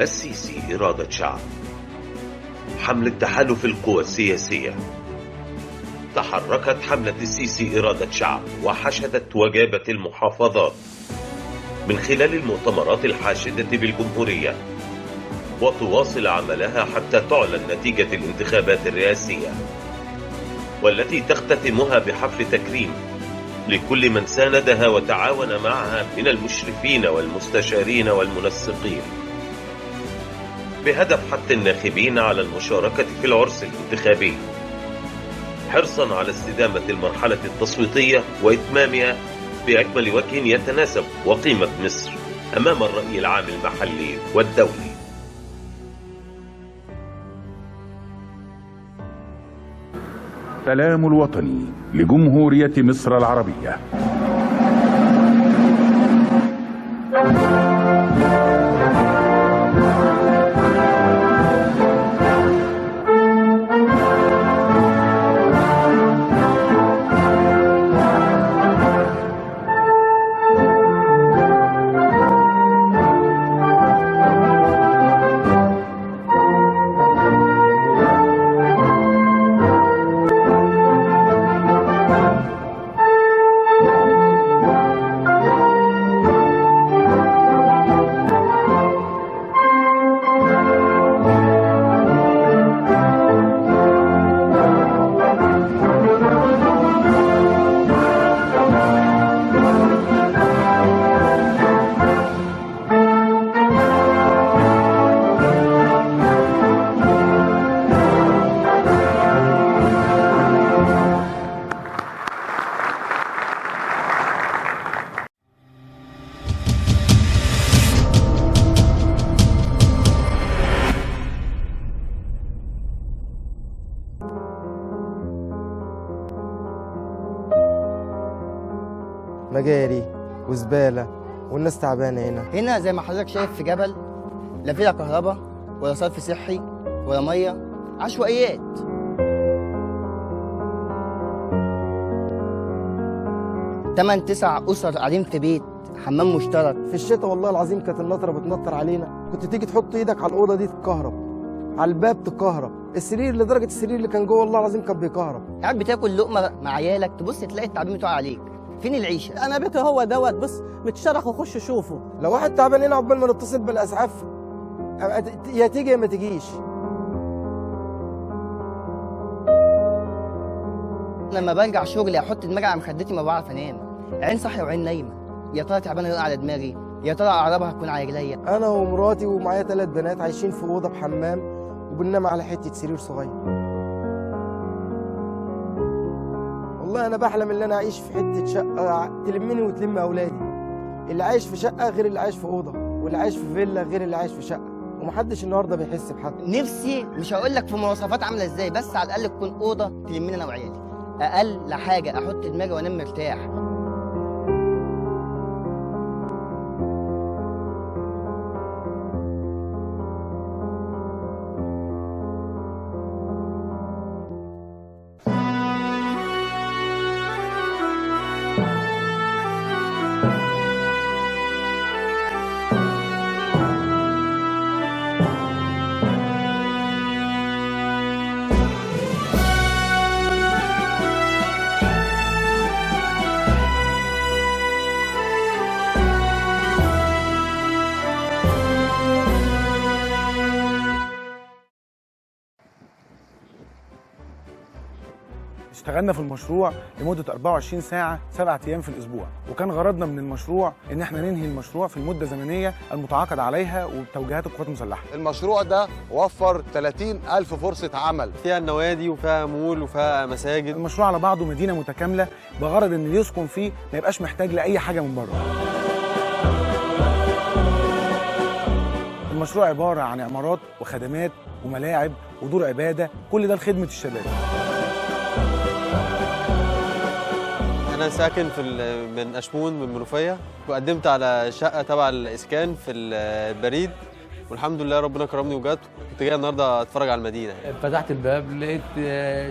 السيسي إرادة شعب. حملة تحالف القوى السياسية. تحركت حملة السيسي إرادة شعب وحشدت وجابة المحافظات من خلال المؤتمرات الحاشدة بالجمهورية، وتواصل عملها حتى تعلن نتيجة الانتخابات الرئاسية، والتي تختتمها بحفل تكريم لكل من ساندها وتعاون معها من المشرفين والمستشارين والمنسقين، بهدف حث الناخبين على المشاركة في العرس الانتخابي، حرصا على استدامة المرحلة التصويتية وإتمامها بأكمل وجه يتناسب وقيمة مصر أمام الرأي العام المحلي والدولي. سلام الوطني لجمهورية مصر العربية. مجاري وزباله والناس تعبانه هنا زي ما حضرتك شايف في جبل، لا فيها كهرباء ولا صرف صحي ولا ميه، عشوائيات. تمن 9 أسر قاعدين في بيت حمام مشترك. في الشتاء والله العظيم كانت النطره بتنطر علينا، كنت تيجي تحط ايدك على الاوضه دي تتكهرب، على الباب تتكهرب، السرير لدرجه السرير اللي كان جوه والله العظيم كان بيكهرب. قاعد بتاكل لقمه مع عيالك تبص تلاقي التعبين بتوع عليك. فين العيشه؟ انا بيتي هو دوت، بص متشرخ وخش شوفه. لو واحد تعبان هنا عقبال ما نتصل بالاسعاف يا تيجي يا ما تجيش. لما برجع شغلي احط دماغي على مخدتي ما بعرف انام، عين صاحيه وعين نايمه. يا ترى تعبانه يقع على دماغي، يا ترى اعرابها هتكون على رجليا. انا ومراتي ومعايا 3 بنات عايشين في اوضه بحمام وبننام على حته سرير صغير. والله انا بحلم ان انا اعيش في حته شقه تلمني وتلم اولادي. اللي عايش في شقه غير اللي عايش في اوضه، واللي عايش في فيلا غير اللي عايش في شقه، ومحدش النهارده بيحس بحد. نفسي مش هقول لك في مواصفات عامله ازاي، بس على الاقل تكون اوضه تلمني انا وعيالي، اقل حاجه احط دماغي وانام مرتاح. اشتغلنا في المشروع لمدة 24 ساعة 7 أيام في الأسبوع، وكان غرضنا من المشروع إن احنا ننهي المشروع في المدة الزمنية المتعاقد عليها وبتوجيهات القوات المسلحة. المشروع ده وفر 30,000 فرصة عمل، فيها النوادي وفيها مول وفيها مساجد. المشروع على بعضه مدينة متكاملة بغرض إن اللي يسكن فيه ما يبقاش محتاج لأي حاجة من بره. المشروع عبارة عن عمارات وخدمات وملاعب ودور عبادة، كل ده لخدمة الشباب. أنا ساكن من أشمون من منوفية، وقدمت على شقة تبع الإسكان في البريد، والحمد لله ربنا كرمني وجات. كنت جاي النهارده أتفرج على المدينة. فتحت الباب لقيت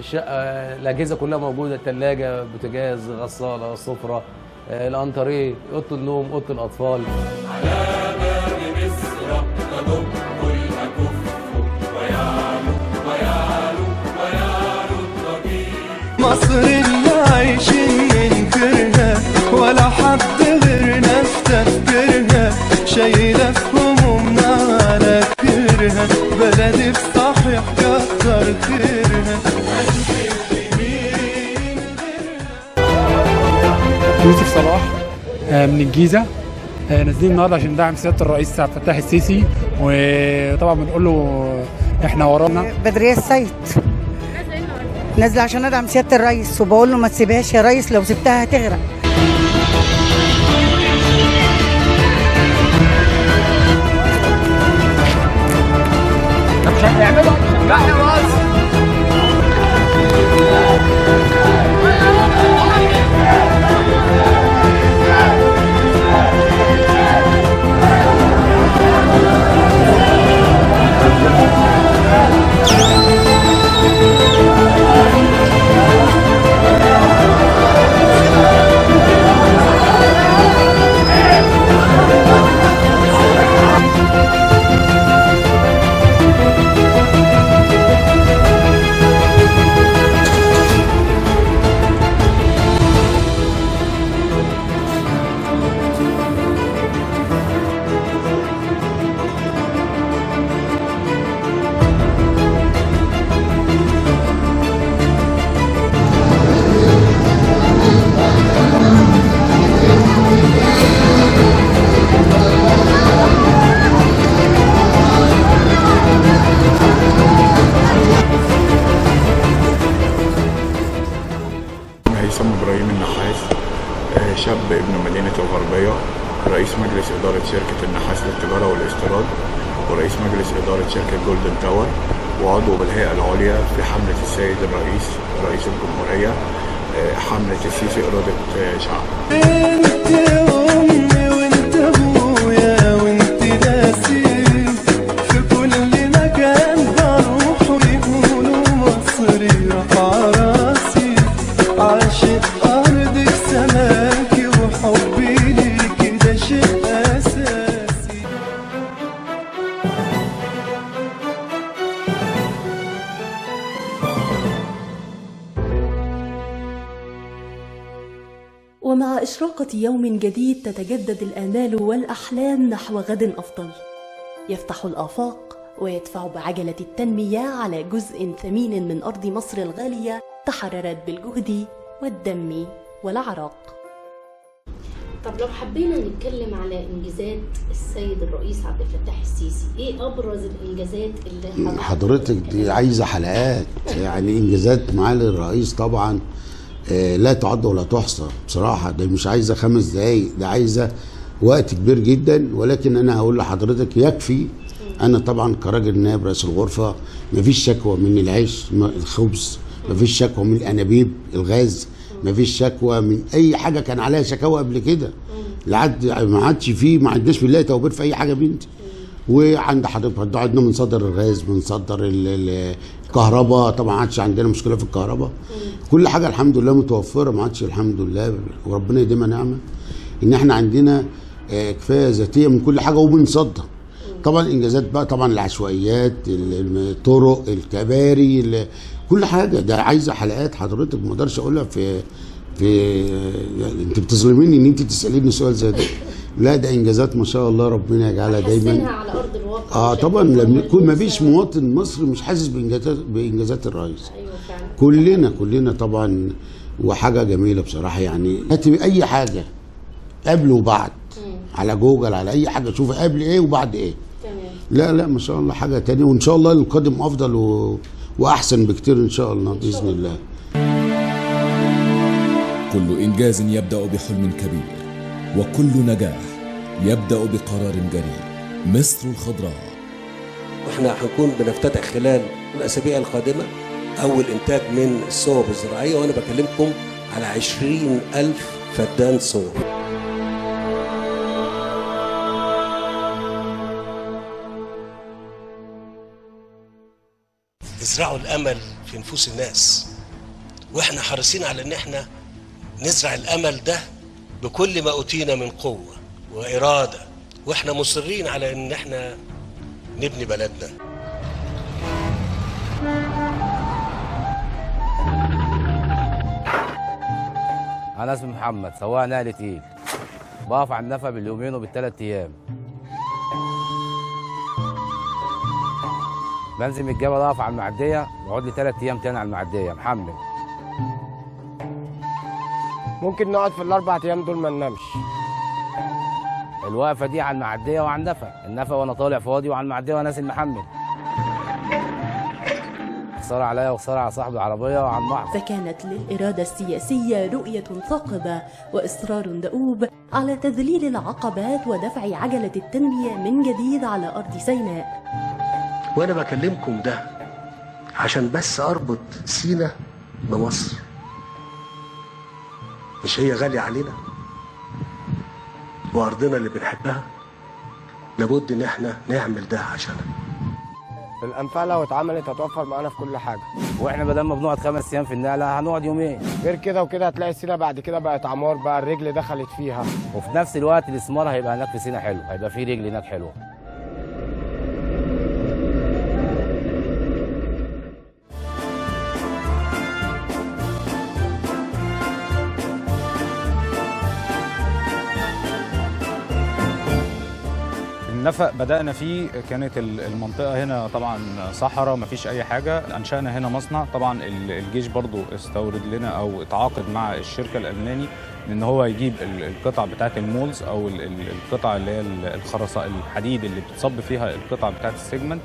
شقة الأجهزة كلها موجودة، ثلاجة، بوتاجاز، غسالة، سفرة، الأنتريه، أوضة النوم، أوضة الأطفال. على باب مصر تضم مصر اللي عايشين ننكرها ولا حد غيرنا افتكرها، شايلة في همومنا على كرها، بلدي بصحيح كتر خيرها. يوسف صلاح من الجيزة، نازلين النهارده عشان ندعم سيادة الرئيس عبد الفتاح السيسي، وطبعا بنقول له احنا ورانا. بدرية السيد نازلة عشان ادعم سيادة الرئيس، وبقول له ما تسيبهاش يا ريس، لو سبتها هتغرق. مش هنعمله شجعنا مصر. هيثم إبراهيم النحاس، شاب ابن مدينة الغربية، رئيس مجلس إدارة شركة النحاس للتجارة والاستيراد، ورئيس مجلس إدارة شركة جولدن تاور، وعضو بالهيئة العليا في حملة السيد الرئيس رئيس الجمهورية، حملة السيسي إرادة شعب. انت امي وانت ابويا وانت ناسي، في كل مكان بروح ويقولوا مصري رفع راسي، عاشق ارضك سماكي وحبي ليكي ده شيء اساسي. ومع إشراقة يوم جديد تتجدد الآمال والأحلام نحو غد أفضل، يفتح الآفاق ويدفع بعجلة التنمية على جزء ثمين من أرض مصر الغالية تحررت بالجهد والدم والعرق. طب لو حبينا نتكلم على إنجازات السيد الرئيس عبد الفتاح السيسي، إيه أبرز الإنجازات اللي حضرتك دي عايزة حلقات؟ يعني إنجازات معالي الرئيس طبعا لا تعد ولا تحصى بصراحة، ده مش عايزة 5 دقايق، ده عايزة وقت كبير جدا. ولكن أنا هقول لحضرتك يكفي، أنا طبعا كراجل نائب رئيس الغرفة مفيش شكوى من العيش الخبز، مفيش شكوى من الأنابيب الغاز، مفيش شكوى من أي حاجة كان عليها شكاوى قبل كده، ما عادش فيه، ما عندناش بالله توبير في أي حاجة بنتي. وعند حضرتك عندنا بنصدر الغاز، بنصدر الكهرباء، طبعا ما عادش عندنا مشكله في الكهرباء، كل حاجه الحمد لله متوفره، ما عادش الحمد لله، وربنا يديمها نعمه ان احنا عندنا كفايه ذاتيه من كل حاجه وبنصدر. طبعا انجازات بقى، طبعا العشوائيات، الطرق، الكباري، كل حاجه ده عايزه حلقات حضرتك، ما اقدرش اقولها في انت بتظلميني ان انت تساليني سؤال زي ده. لا ده انجازات ما شاء الله، ربنا يجعلها دايما على ارض الواقع. طبعا لما يكون ما فيش مواطن مصري مش حاسس بانجازات الرئيس. ايوه فعلا. كلنا طبعا، وحاجه جميله بصراحه. يعني هاتي اي حاجه قبل وبعد على جوجل، على اي حاجه شوفي قبل ايه وبعد ايه. تمام. لا ما شاء الله حاجه تانية، وان شاء الله القادم افضل واحسن بكتير ان شاء الله باذن الله. كل انجاز يبدا بحلم كبير، وكل نجاح يبدأ بقرار جريء. مصر الخضراء. واحنا هنكون بنفتتح خلال الأسابيع القادمة أول إنتاج من الصوب الزراعية، وأنا بكلمكم على 20,000 فدان صوب. تزرعوا الأمل في نفوس الناس، واحنا حريصين على إن احنا نزرع الأمل ده بكل ما أوتينا من قوة وإرادة، واحنا مصرين على ان احنا نبني بلدنا. انا اسمي محمد، سواق نقل تقيل. بقف على النفق باليومين وبالثلاث ايام. بنزل من الجبل اقف على المعديه، بقعد لي 3 ايام تاني على المعديه محمل. ممكن نقعد في ال4 ايام دول ما ننامش. الوقفه دي على المعديه وعلى النفق وانا طالع فاضي، وعلى المعديه وانا نازل محمل. خساره عليا وخساره على صاحب العربيه وعلى المحضر. فكانت للإرادة السياسية رؤية ثاقبة وإصرار دؤوب على تذليل العقبات ودفع عجلة التنمية من جديد على أرض سيناء. وانا بكلمكم ده عشان بس اربط سينا بمصر. مش هي غالية علينا وارضنا اللي بنحبها؟ لابد ان احنا نعمل ده عشانها. الانفاق لو اتعملت هتوفر معانا في كل حاجه، واحنا بدل ما بنقعد 5 ايام في النقله هنقعد يومين. غير كده وكده هتلاقي سينا بعد كده بقت عمار، بقى الرجل دخلت فيها. وفي نفس الوقت الاستثمار هيبقى هناك في سينا حلو، هيبقى في رجل هناك حلوه. النفق بدأنا فيه كانت المنطقة هنا طبعا صحراء، مفيش أي حاجة. أنشأنا هنا مصنع. طبعا الجيش برضو استورد لنا أو اتعاقد مع الشركة الألماني إن هو يجيب القطع بتاعة المولز أو القطع اللي هي الحديد اللي بتصب فيها القطع بتاعة السيجمنت.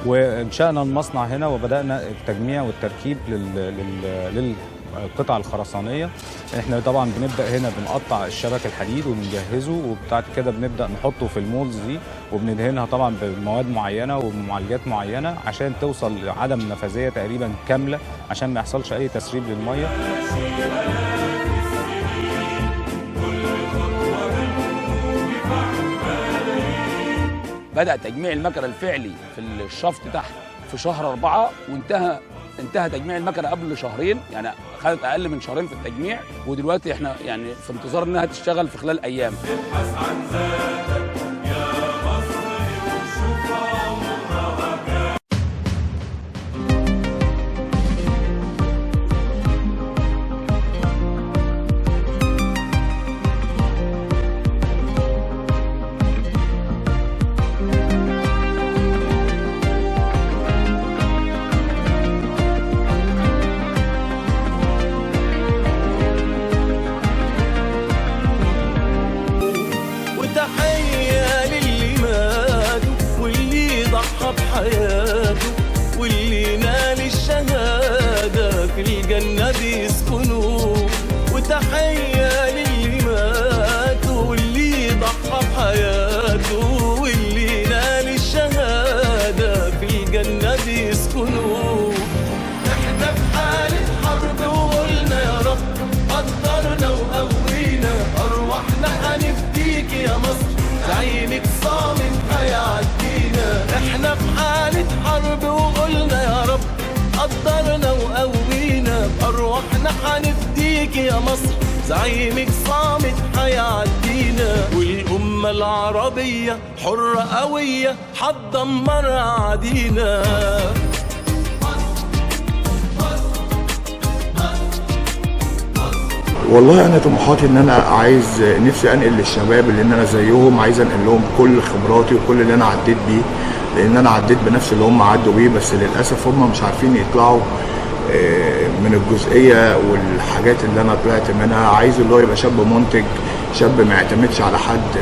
وانشأنا المصنع هنا وبدأنا التجميع والتركيب للقطع الخرسانية. احنا طبعا بنبدأ هنا بنقطع الشبك الحديد وبنجهزه، وبعد كده بنبدأ نحطه في المولز دي وبندهنها طبعا بمواد معينة وبمعالجات معينة عشان توصل لعدم نفاذية تقريبا كاملة عشان ما يحصلش أي تسريب للمية. بدأ تجميع المكنة الفعلي في الشفط تحت في شهر 4، وانتهى تجميع المكنة قبل شهرين، يعني خدت أقل من شهرين في التجميع، ودلوقتي احنا يعني في انتظار انها تشتغل في خلال أيام. ابحث عن ذاتك يا مصري وشوف عمرها كام. بحياته واللي نال الشهادة في الجنة بيسكنوا، وتحية للي ماتوا واللي ضحى بحياته واللي نال الشهادة في الجنة بيسكنوا. احنا في حالة حرب وقلنا يا رب قدرنا وقوينا، أرواحنا هنفديك يا مصر زعيمك صامت هيعدينا. احنا في حالة حرب وقلنا يا رب قدرنا وقوينا، بأرواحنا هنفديك يا مصر زعيمك صامت هيعدينا. والأمة العربية حرة قوية هتدمر أعادينا. والله انا طموحاتي ان انا عايز نفسي انقل للشباب اللي انا زيهم، عايز انقل لهم كل خبراتي وكل اللي انا عديت بيه، لان انا عديت بنفس اللي هم عدوا بيه، بس للاسف هم مش عارفين يطلعوا من الجزئيه والحاجات اللي انا طلعت منها. عايز اللي هو يبقى شاب منتج، شاب ما يعتمدش على حد،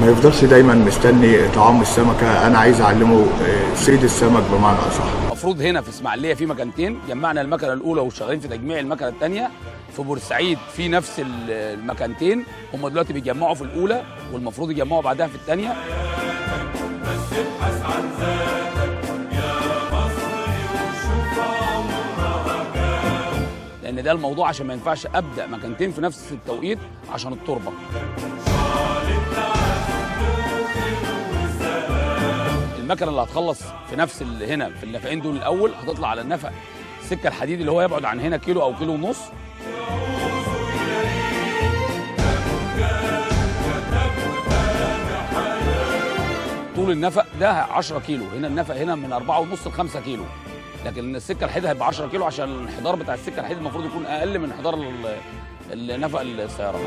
ما يفضلش دايما مستني طعام السمكه. انا عايز اعلمه صيد السمك بمعنى اصح. المفروض هنا في اسماعيليه في مكانتين، جمعنا المكنه الاولى وشغالين في تجميع المكنه الثانيه. في بورسعيد في نفس المكانتين، هم دلوقتي بيجمعوا في الاولى والمفروض يجمعوا بعدها في الثانيه. بس ابحث عن ذاتك يا مصري وشوف عمرها كام. لان ده الموضوع عشان ما ينفعش ابدا مكانتين في نفس التوقيت عشان التربه. المكنه اللي هتخلص في نفس هنا في النفقين دول الاول هتطلع على النفق السكه الحديد اللي هو يبعد عن هنا كيلو او كيلو ونص. طول النفق ده 10 كيلو، هنا النفق هنا من 4.5 ل 5 كيلو، لكن السكه الحديد هيبقى 10 كيلو عشان الانحدار بتاع السكه الحديد المفروض يكون اقل من انحدار النفق السيارات.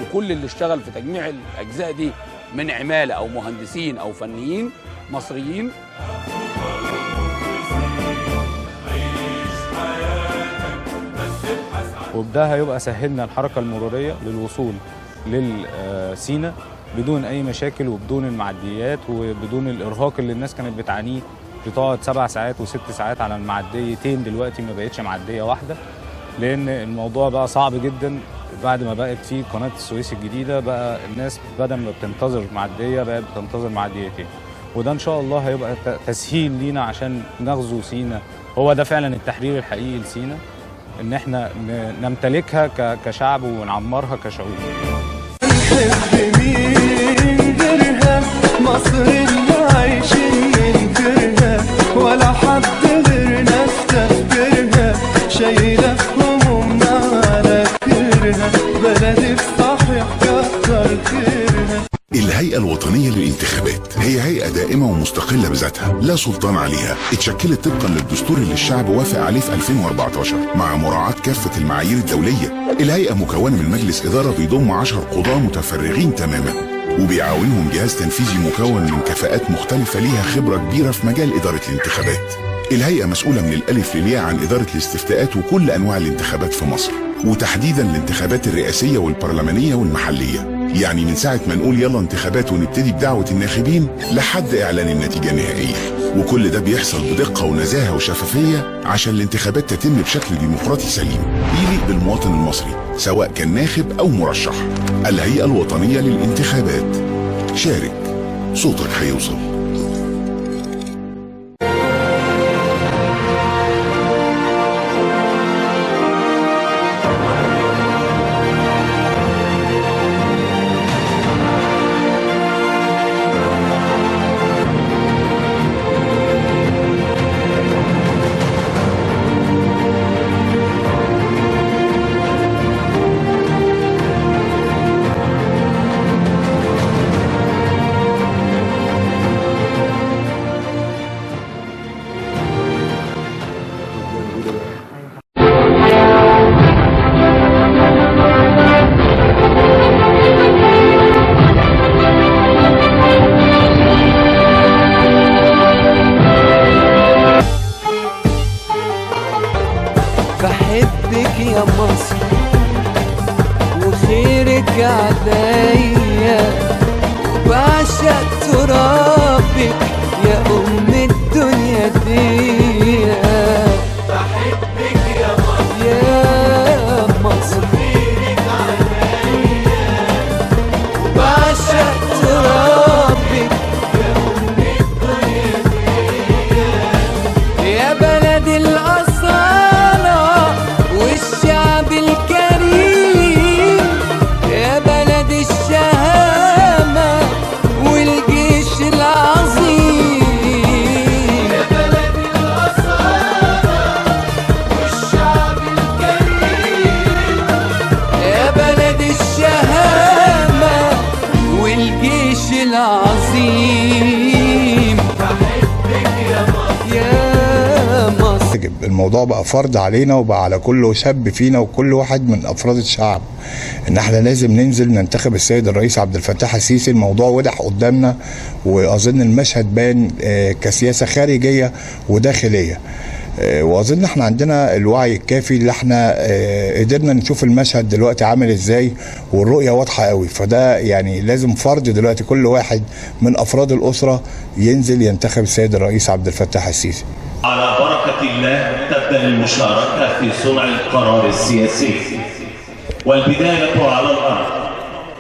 وكل اللي اشتغل في تجميع الاجزاء دي من عماله او مهندسين او فنيين مصريين. وبده هيبقى سهلنا الحركه المروريه للوصول للسينا بدون اي مشاكل وبدون المعديات وبدون الارهاق اللي الناس كانت بتعانيه، بتقعد 7 ساعات و6 ساعات على المعديتين، دلوقتي ما بقتش معديه واحده، لان الموضوع بقى صعب جدا بعد ما بقت في قناه السويس الجديده. بقى الناس بدل ما بتنتظر معديه بقت بتنتظر معديتين، وده ان شاء الله هيبقى تسهيل لينا عشان نغزو سينا. هو ده فعلا التحرير الحقيقي لسينا، ان احنا نمتلكها كشعب ونعمرها كشعوب. نحب مين غيرها، مصر اللي عايشين ننكرها، ولا حد غيرنا استفكرها، شايله في همومنا على كرها، بلدي بصحيح كتر خيرها. الهيئة الوطنية للانتخابات هي هيئة دائمة ومستقلة بذاتها، لا سلطان عليها، اتشكلت طبقا للدستور اللي الشعب وافق عليه في 2014 مع مراعاة كافة المعايير الدولية. الهيئة مكونة من مجلس إدارة بيضم 10 قضاة متفرغين تماما، وبيعاونهم جهاز تنفيذي مكون من كفاءات مختلفة ليها خبرة كبيرة في مجال إدارة الانتخابات. الهيئة مسؤولة من الألف للياء عن إدارة الاستفتاءات وكل أنواع الانتخابات في مصر، وتحديدا الانتخابات الرئاسية والبرلمانية والمحلية. يعني من ساعة ما نقول يلا انتخابات ونبتدي بدعوة الناخبين لحد إعلان النتيجة النهائية، وكل ده بيحصل بدقة ونزاهة وشفافية عشان الانتخابات تتم بشكل ديمقراطي سليم يليق بالمواطن المصري سواء كان ناخب أو مرشح. الهيئة الوطنية للانتخابات، شارك، صوتك هيوصل. بحبك يا مصر وخيرك عليا، وبعشق ترابك يا أم الدنيا دي. بحبك يا مصر يا مصر وخيرك عليا، وبعشق ترابك يا أم الدنيا دي. يا بلد الأصالة والشعب الكريم، يا بلد الشهامة والجيش العظيم. يا بلد الأصالة والشعب الكريم، يا بلد الشهامة والجيش العظيم. بحبك يا مصر يا مصر. الموضوع بقى فرض علينا وبقى على كل شاب فينا وكل واحد من افراد الشعب ان احنا لازم ننزل ننتخب السيد الرئيس عبد الفتاح السيسي. الموضوع وضح قدامنا واظن المشهد بان كسياسه خارجيه وداخليه، واظن احنا عندنا الوعي الكافي اللي احنا قدرنا نشوف المشهد دلوقتي عامل ازاي والرؤيه واضحه قوي. فده يعني لازم فرض دلوقتي كل واحد من افراد الاسره ينزل ينتخب السيد الرئيس عبد الفتاح السيسي. على بركة الله تبدأ المشاركة في صنع القرار السياسي، والبداية على الأرض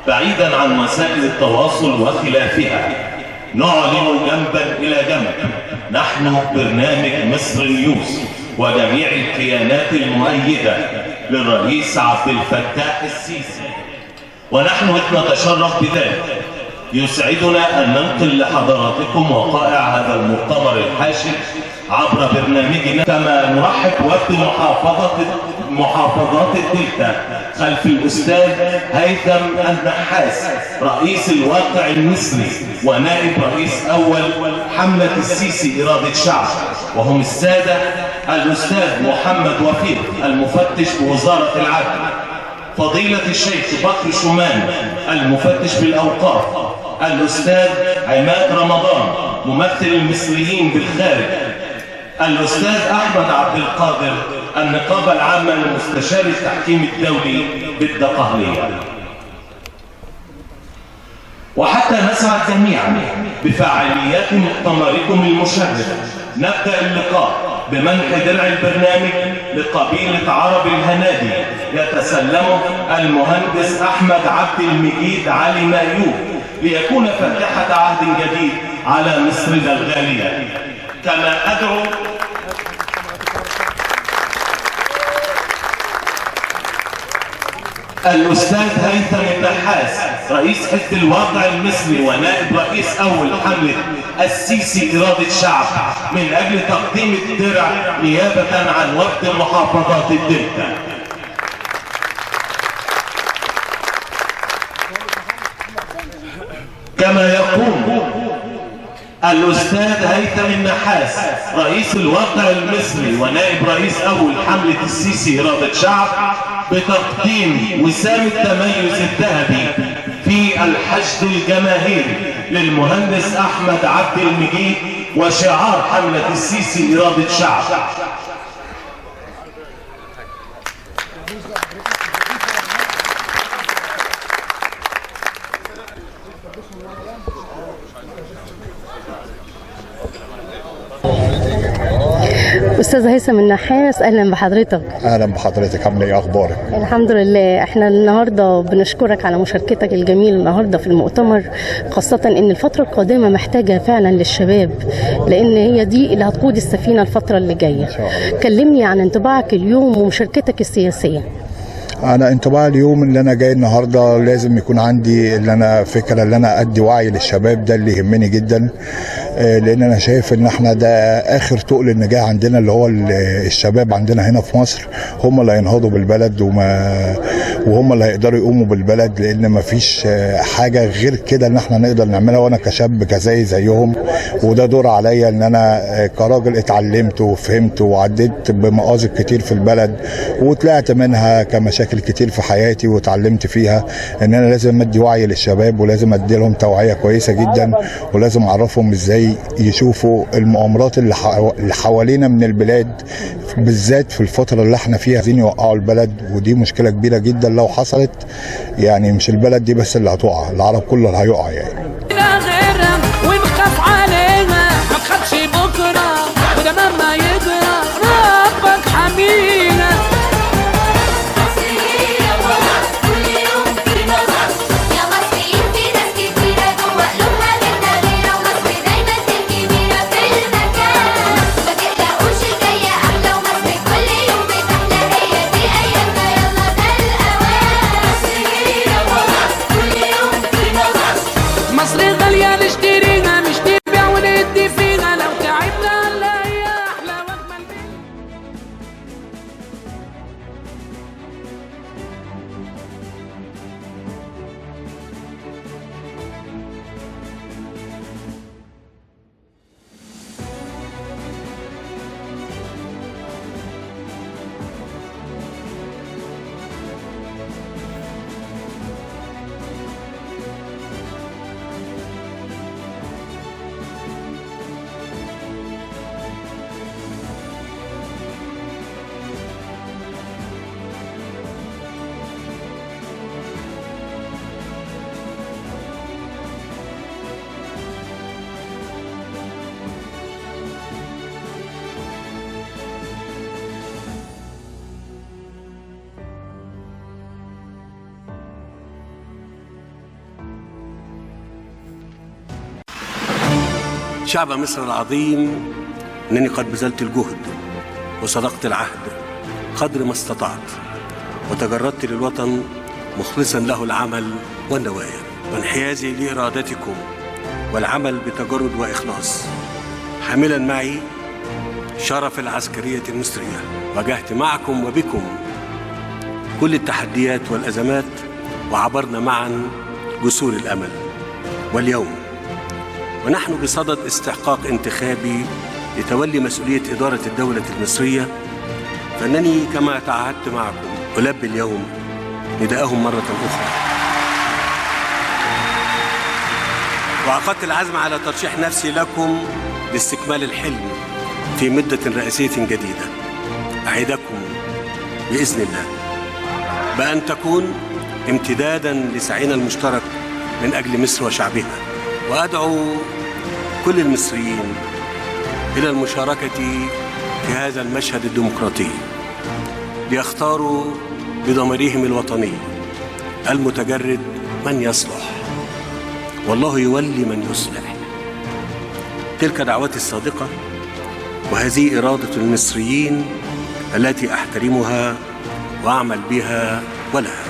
بعيدا عن وسائل التواصل وخلافها. نعلن جنبا إلى جنب نحن برنامج مصر نيوز وجميع الكيانات المؤيدة للرئيس عبد الفتاح السيسي، ونحن نتشرف بذلك. يسعدنا أن ننقل لحضراتكم وقائع هذا المؤتمر الحاشد عبر برنامجنا، كما نرحب بوفد محافظات الدلتا خلف الأستاذ هيثم النحاس رئيس الواقع المصري ونائب رئيس أول حملة السيسي إرادة شعب، وهم السادة الأستاذ محمد وفيق المفتش بوزارة العدل، فضيلة الشيخ بكر شومان المفتش بالأوقاف، الأستاذ عماد رمضان ممثل المصريين بالخارج، الأستاذ أحمد عبد القادر النقابة العامة لمستشار التحكيم الدولي بالدقهلية. وحتى نسعد جميعا بفعاليات مؤتمركم المشرف، نبدأ اللقاء بمنح درع البرنامج لقبيلة عرب الهنادي يتسلمه المهندس أحمد عبد المجيد علي مأيوب ليكون فاتحة عهد جديد على مصرنا الغالية. كما أدعو الأستاذ هيثم النحاس رئيس حزب الواقع المصري ونائب رئيس أول حملة السيسي إرادة شعب من أجل تقديم الدرع نيابة عن وفد محافظات الدلتا. كما يقوم الأستاذ هيثم النحاس رئيس الواقع المصري ونائب رئيس أول حملة السيسي إرادة شعب بتقديم وسام التميز الذهبي في الحشد الجماهيري للمهندس أحمد عبد المجيد وشعار حملة السيسي إرادة شعب. أستاذ هيثم النحاس، أهلا بحضرتك. أهلا بحضرتك، عاملة إيه أخبارك؟ الحمد لله. احنا النهارده بنشكرك على مشاركتك الجميلة النهارده في المؤتمر، خاصة إن الفترة القادمة محتاجة فعلا للشباب، لأن هي دي اللي هتقود السفينة الفترة اللي جاية. كلمني عن انطباعك اليوم ومشاركتك السياسية. أنا انطباع اليوم اللي أنا جاي النهارده لازم يكون عندي اللي أنا فكرة اللي أنا أدي وعي للشباب، ده اللي يهمني جدا، لأن أنا شايف إن إحنا ده آخر طوق للنجاح عندنا، اللي هو الشباب عندنا هنا في مصر هم اللي هينهضوا بالبلد وهم اللي هيقدروا يقوموا بالبلد، لأن مفيش حاجة غير كده إن إحنا نقدر نعملها. وأنا كشاب كزي زيهم، وده دور عليا إن أنا كراجل اتعلمت وفهمت وعديت بمآزق كتير في البلد وطلعت منها كمشاكل كتير في حياتي واتعلمت فيها، ان انا لازم ادي وعي للشباب ولازم ادي لهم توعيه كويسه جدا، ولازم اعرفهم ازاي يشوفوا المؤامرات اللي حوالينا من البلاد، بالذات في الفتره اللي احنا فيها عايزين يوقعوا البلد، ودي مشكله كبيره جدا لو حصلت. يعني مش البلد دي بس اللي هتقع، العرب كله اللي هيقع يعني. ونخاف عليها ما تخافش بكره، وده مهما يجرى ربك حمينا. شعب مصر العظيم، أنني قد بذلت الجهد وصدقت العهد قدر ما استطعت، وتجردت للوطن مخلصا له العمل والنوايا، وانحيازي لإرادتكم والعمل بتجرد وإخلاص، حاملا معي شرف العسكرية المصرية. واجهت معكم وبكم كل التحديات والأزمات وعبرنا معا جسور الأمل. واليوم ونحن بصدد استحقاق انتخابي لتولي مسؤولية إدارة الدولة المصرية، فأنني كما تعهدت معكم ألبي اليوم نداءهم مرة أخرى، وعقدت العزم على ترشيح نفسي لكم لاستكمال الحلم في مدة رئاسية جديدة. أعدكم بإذن الله بأن تكون امتدادا لسعينا المشترك من أجل مصر وشعبها، وأدعو كل المصريين إلى المشاركة في هذا المشهد الديمقراطي ليختاروا بضميرهم الوطني المتجرد من يصلح، والله يولي من يصلح. تلك دعوتي الصادقة، وهذه إرادة المصريين التي أحترمها وأعمل بها ولها.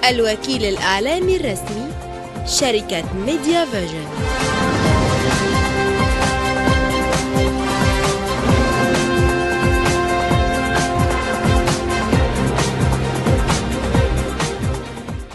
الوكيل الإعلامي الرسمي شركة ميديا فيجن.